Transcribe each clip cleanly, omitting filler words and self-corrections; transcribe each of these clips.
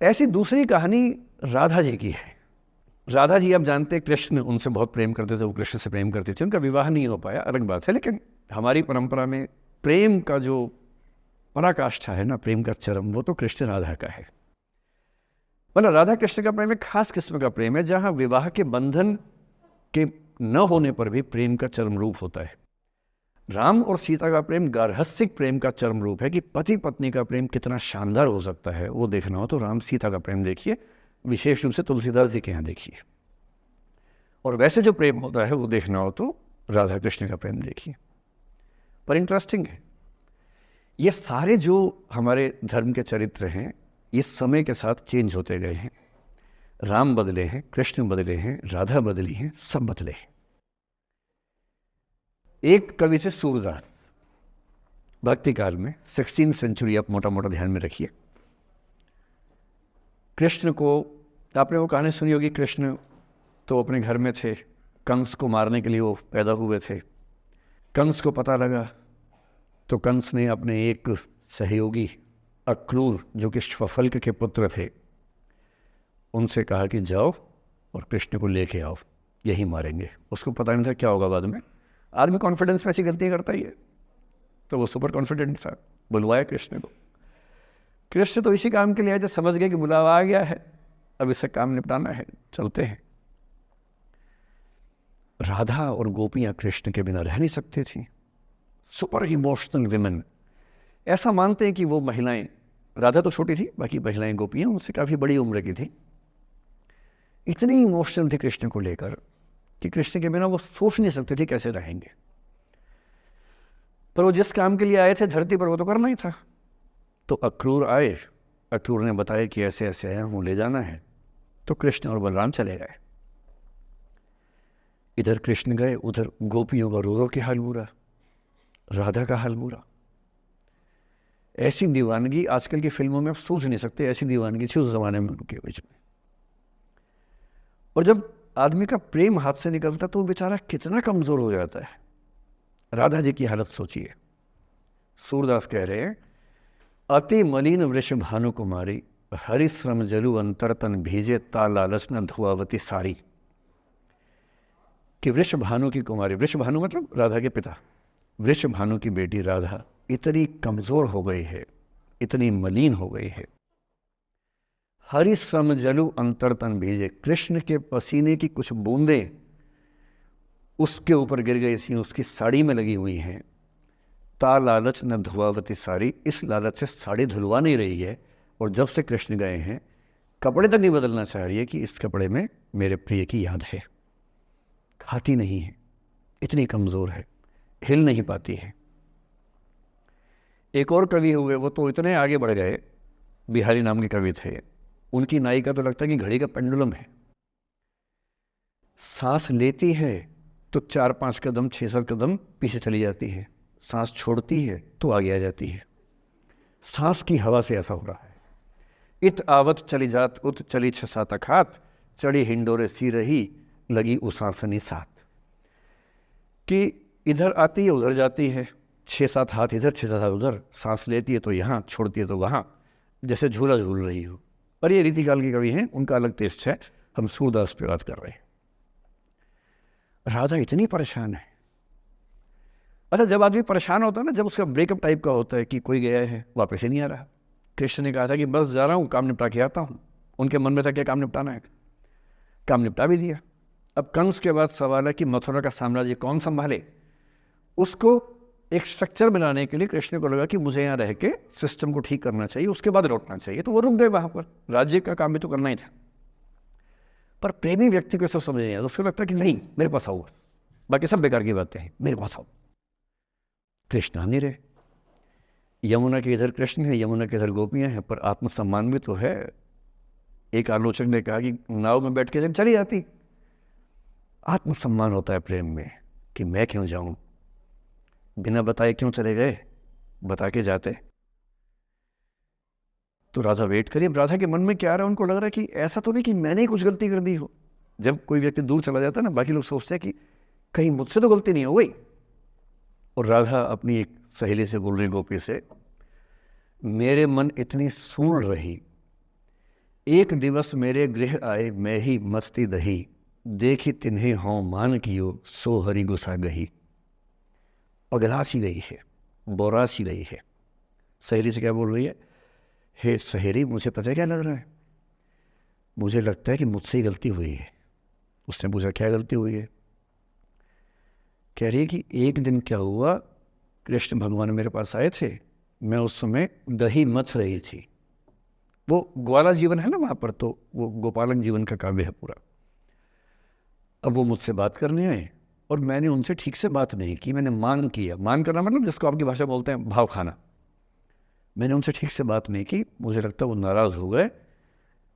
ऐसी दूसरी कहानी राधा जी की है। राधा जी आप जानते हैं कृष्ण उनसे बहुत प्रेम करते थे, वो कृष्ण से प्रेम करते थे, उनका विवाह नहीं हो पाया, अलग बात है। लेकिन हमारी परंपरा में प्रेम का जो पराकाष्ठा है ना, प्रेम का चरम, वो तो कृष्ण राधा का है। मतलब राधा कृष्ण का प्रेम एक खास किस्म का प्रेम है, जहां विवाह के बंधन के न होने पर भी प्रेम का चरम रूप होता है। राम और सीता का प्रेम गार्हस्थ्यिक प्रेम का चरम रूप है कि पति पत्नी का प्रेम कितना शानदार हो सकता है। वो देखना हो तो राम सीता का प्रेम देखिए, विशेष रूप से तुलसीदास जी के यहाँ देखिए। और वैसे जो प्रेम होता है वो देखना हो तो राधा कृष्ण का प्रेम देखिए। पर इंटरेस्टिंग है, ये सारे जो हमारे धर्म के चरित्र हैं ये समय के साथ चेंज होते गए हैं। राम बदले हैं, कृष्ण बदले हैं, राधा बदली हैं, सब बदले हैं। एक कवि थे सूरदास, भक्ति काल में 16वीं सेंचुरी, आप मोटा मोटा ध्यान में रखिए। कृष्ण को, आपने वो कहानी सुनी होगी, कृष्ण तो अपने घर में थे, कंस को मारने के लिए वो पैदा हुए थे। कंस को पता लगा तो कंस ने अपने एक सहयोगी अक्रूर, जो कि श्वफल्क के पुत्र थे, उनसे कहा कि जाओ और कृष्ण को लेके आओ, यही मारेंगे। उसको पता नहीं था क्या होगा बाद में। आदमी कॉन्फिडेंस में ऐसी गलतियाँ करता ही है, तो वो सुपर कॉन्फिडेंट था, बुलवाया कृष्ण को। कृष्ण तो इसी काम के लिए आए थे, समझ गए कि बुलावा आ गया है, अब इससे काम निपटाना है, चलते हैं। राधा और गोपियाँ कृष्ण के बिना रह नहीं सकती थी, सुपर इमोशनल विमेन। ऐसा मानते हैं कि वो महिलाएं, राधा तो छोटी थी, बाकी महिलाएं गोपियाँ उनसे काफ़ी बड़ी उम्र की थी, इतनी इमोशनल थी कृष्ण को लेकर कि कृष्ण के बिना वो सोच नहीं सकते थे कैसे रहेंगे। पर वो जिस काम के लिए आए थे धरती पर, वो तो करना ही था। तो अक्रूर आए, अक्रूर ने बताया कि ऐसे ऐसे है, वो ले जाना है। तो कृष्ण और बलराम चले गए। इधर कृष्ण गए, उधर गोपियों का रो रो के हाल बुरा, राधा का हाल बुरा। ऐसी दीवानगी आजकल की फिल्मों में आप सोच नहीं सकते, ऐसी दीवानगी थी उस जमाने में उनके बीच में। और जब आदमी का प्रेम हाथ से निकलता तो वो बेचारा कितना कमजोर हो जाता है। राधा जी की हालत सोचिए। सूरदास कह रहे हैं, अति मलिन वृष भानु कुमारी, हरिश्रम जलु अंतर तन भीजे, ता लालच न धुआवती सारी। कि वृष भानु की कुमारी, वृष भानु मतलब राधा के पिता, वृष भानु की बेटी राधा इतनी कमजोर हो गई है, इतनी मलिन हो गई है। हरिश्रम जलु अंतर तन भीजे, कृष्ण के पसीने की कुछ बूंदें उसके ऊपर गिर गई थी, उसकी साड़ी में लगी हुई हैं। ता लालच न धुआवती साड़ी, इस लालच से साड़ी धुलवा नहीं रही है। और जब से कृष्ण गए हैं कपड़े तक नहीं बदलना चाह रही है कि इस कपड़े में मेरे प्रिय की याद है। खाती नहीं है, इतनी कमज़ोर है, हिल नहीं पाती है। एक और कवि हुए, वो तो इतने आगे बढ़ गए, बिहारी नाम के कवि थे, उनकी नायिका तो लगता है कि घड़ी का पेंडुलम है। सांस लेती है तो 4-5 कदम 6-7 कदम पीछे चली जाती है, सांस छोड़ती है तो आगे आ जाती है। सांस की हवा से ऐसा हो रहा है। इत आवत चली जात उत चली 6-7 अखात, चढ़ी हिंडोरे सी रही लगी उसासनी साथ। कि इधर आती है उधर जाती है, 6-7 हाथ इधर 6-7 हाथ उधर, सांस लेती है तो यहाँ, छोड़ती है तो वहाँ, जैसे झूला झूल रही हो। पर ये रीतिकाल के कवि हैं, उनका अलग टेस्ट है, हम सूरदास पे बात कर रहे हैं। राधा इतनी परेशान है। अच्छा, जब आदमी परेशान होता है ना, जब उसका ब्रेकअप टाइप का होता है कि कोई गया है वापस ही नहीं आ रहा, कृष्ण ने कहा था कि बस जा रहा हूँ, काम निपटा के आता हूँ। उनके मन में था क्या काम निपटाना है, काम निपटा भी दिया। अब कंस के बाद सवाल है कि मथुरा का साम्राज्य कौन संभाले। उसको एक स्ट्रक्चर बनाने के लिए कृष्ण को लगा कि मुझे यहाँ रह के सिस्टम को ठीक करना चाहिए, उसके बाद लौटना चाहिए। तो वो रुक गए वहाँ पर, राज्य का काम भी तो करना ही था। पर प्रेमी व्यक्ति को सब समझ नहीं आया, तो उसको लगता है कि नहीं मेरे पास आओ, बाकी सब बेकार की बातें हैं, मेरे पास आओ। कृष्ण आ नहीं रहे। यमुना के इधर कृष्ण है, यमुना के इधर गोपियाँ हैं, पर आत्मसम्मान भी तो है। एक आलोचक ने कहा कि नाव में बैठ के चली जाती। आत्मसम्मान होता है प्रेम में कि मैं क्यों जाऊं, बिना बताए क्यों चले गए, बता के जाते। तो राधा वेट करिए। राधा के मन में क्या आ रहा है, उनको लग रहा है कि ऐसा तो नहीं कि मैंने ही कुछ गलती कर दी हो। जब कोई व्यक्ति दूर चला जाता है ना, बाकी लोग सोचते हैं कि कहीं मुझसे तो गलती नहीं हो गई। और राधा अपनी एक सहेली से बोल रही, गोपी से, मेरे मन इतनी सूढ़ रही एक दिवस मेरे गृह आए मैं ही मस्ती दही, देखी तिन्हें हों मान कियो सो हरि गुसा गही। पगला सी गई है, बोरा सी गई है। सहेली से क्या बोल रही है? हे सहेली, मुझे पता है क्या लग रहा है, मुझे लगता है कि मुझसे ही गलती हुई है। उसने पूछा क्या गलती हुई है? कह रही है कि एक दिन क्या हुआ, कृष्ण भगवान मेरे पास आए थे, मैं उस समय दही मथ रही थी। वो ग्वाला जीवन है ना वहाँ पर, तो वो गोपालन जीवन का काव्य है पूरा। अब वो मुझसे बात करने आए और मैंने उनसे ठीक से बात नहीं की, मैंने मान किया। मान करना मतलब जिसको आपकी भाषा बोलते हैं भाव खाना। मैंने उनसे ठीक से बात नहीं की, मुझे लगता है वो नाराज़ हो गए,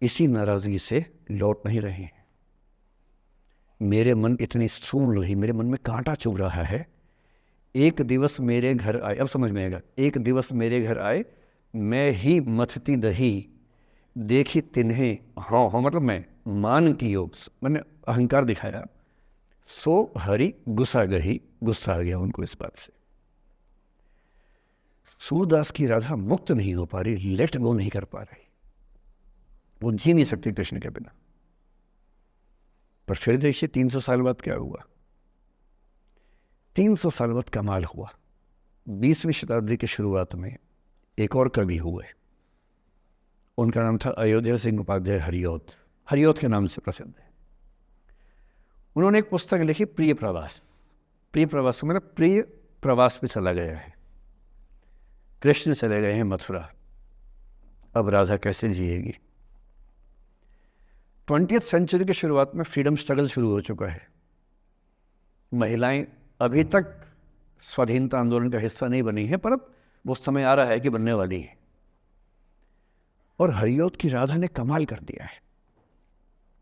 इसी नाराज़गी से लौट नहीं रहे हैं। मेरे मन इतनी सून रही, मेरे मन में कांटा चुभ रहा है। एक दिवस मेरे घर आए, अब समझ में आएगा, एक दिवस मेरे घर आए मैं ही मथती दही, देखी तिन्हें हाँ हाँ मतलब मैं मान की योग, मैंने अहंकार दिखाया, सो हरि गुस्सा गही, गुस्सा आ गया उनको इस बात से। सूरदास की राधा मुक्त नहीं हो पा रही, लेट गो नहीं कर पा रही, वो जी नहीं सकती कृष्ण के बिना। पर फिर देखिए 300 साल बाद क्या हुआ। 300 साल बाद कमाल हुआ। 20वीं शताब्दी की शुरुआत में एक और कवि हुए, उनका नाम था अयोध्या सिंह उपाध्याय हरिऔध। हरिऔध के नाम से प्रसिद्ध है। उन्होंने एक पुस्तक लिखी प्रिय प्रवास। प्रिय प्रवास मतलब प्रिय प्रवास पे चला गया है, कृष्ण चले गए हैं मथुरा, अब राधा कैसे जिएगी। 20th सेंचुरी की शुरुआत में फ्रीडम स्ट्रगल शुरू हो चुका है। महिलाएं अभी तक स्वाधीनता आंदोलन का हिस्सा नहीं बनी है, पर अब वो समय आ रहा है कि बनने वाली है। और हरिऔध की राधा ने कमाल कर दिया है।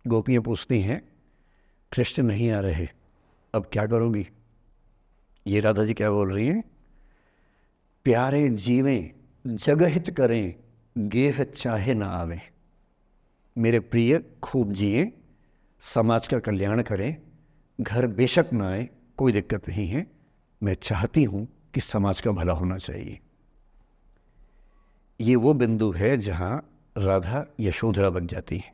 गोपियां पूछती हैं कृष्ण नहीं आ रहे, अब क्या करोगी? ये राधा जी क्या बोल रही हैं? प्यारे जीवें जगहित करें, गेह चाहे ना आवे। मेरे प्रिय खूब जिए, समाज का कल्याण करें, घर बेशक ना आए, कोई दिक्कत नहीं है, मैं चाहती हूँ कि समाज का भला होना चाहिए। ये वो बिंदु है जहाँ राधा यशोधरा बन जाती है,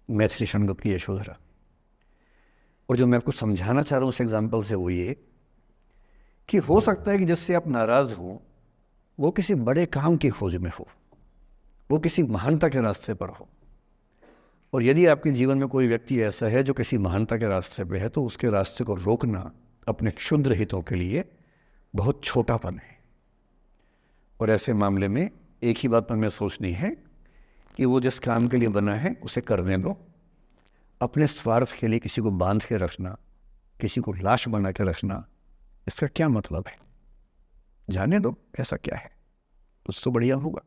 मैथिली शनगुप्त की यशोधरा। और जो मैं आपको समझाना चाह रहा हूँ उस एग्जाम्पल से वो ये कि हो सकता है कि जिससे आप नाराज़ हो वो किसी बड़े काम की खोज में हो, वो किसी महानता के रास्ते पर हो। और यदि आपके जीवन में कोई व्यक्ति ऐसा है जो किसी महानता के रास्ते पे है, तो उसके रास्ते को रोकना अपने क्षुद्र हितों के लिए बहुत छोटापन है। और ऐसे मामले में एक ही बात हमें सोचनी है कि वो जिस काम के लिए बना है उसे करने दो। अपने स्वार्थ के लिए किसी को बांध के रखना, किसी को लाश बना के रखना, इसका क्या मतलब है? जाने दो, ऐसा क्या है, कुछ तो बढ़िया होगा।